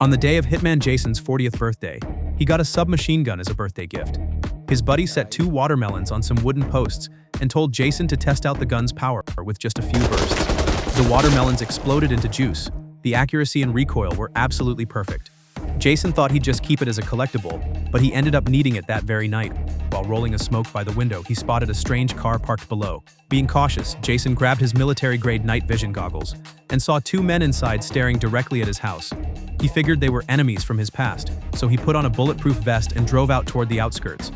On the day of Hitman Jason's 40th birthday, he got a submachine gun as a birthday gift. His buddy set 2 watermelons on some wooden posts and told Jason to test out the gun's power with just a few bursts. The watermelons exploded into juice. The accuracy and recoil were absolutely perfect. Jason thought he'd just keep it as a collectible, but he ended up needing it that very night. While rolling a smoke by the window, he spotted a strange car parked below. Being cautious, Jason grabbed his military-grade night vision goggles and saw 2 men inside staring directly at his house. He figured they were enemies from his past, so he put on a bulletproof vest and drove out toward the outskirts.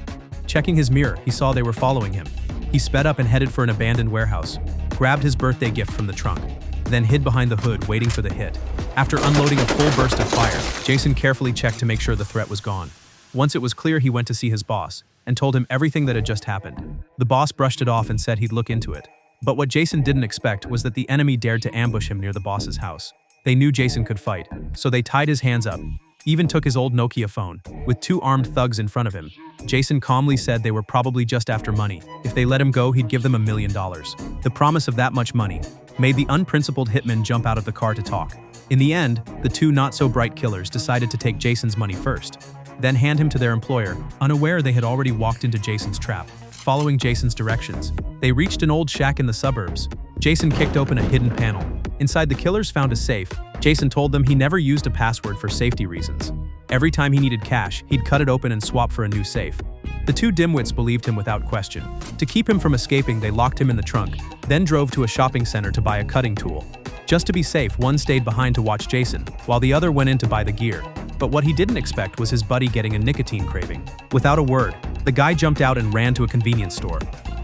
Checking his mirror, he saw they were following him. He sped up and headed for an abandoned warehouse, grabbed his birthday gift from the trunk, then hid behind the hood waiting for the hit. After unloading a full burst of fire, Jason carefully checked to make sure the threat was gone. Once it was clear, he went to see his boss and told him everything that had just happened. The boss brushed it off and said he'd look into it. But what Jason didn't expect was that the enemy dared to ambush him near the boss's house. They knew Jason could fight, so they tied his hands up, even took his old Nokia phone. With 2 armed thugs in front of him, Jason calmly said they were probably just after money. If they let him go, he'd give them $1 million. The promise of that much money made the unprincipled hitman jump out of the car to talk. In the end, the 2 not-so-bright killers decided to take Jason's money first, then hand him to their employer, unaware they had already walked into Jason's trap. Following Jason's directions, they reached an old shack in the suburbs. Jason kicked open a hidden panel. Inside, the killers found a safe. Jason told them he never used a password for safety reasons. Every time he needed cash, he'd cut it open and swap for a new safe. The 2 dimwits believed him without question. To keep him from escaping, they locked him in the trunk, then drove to a shopping center to buy a cutting tool. Just to be safe, one stayed behind to watch Jason, while the other went in to buy the gear. But what he didn't expect was his buddy getting a nicotine craving. Without a word, the guy jumped out and ran to a convenience store.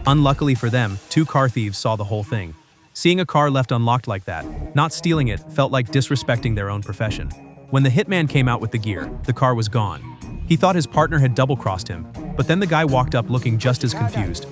Unluckily for them, 2 car thieves saw the whole thing. Seeing a car left unlocked like that, not stealing it felt like disrespecting their own profession. When the hitman came out with the gear, the car was gone. He thought his partner had double-crossed him, but then the guy walked up looking just as confused.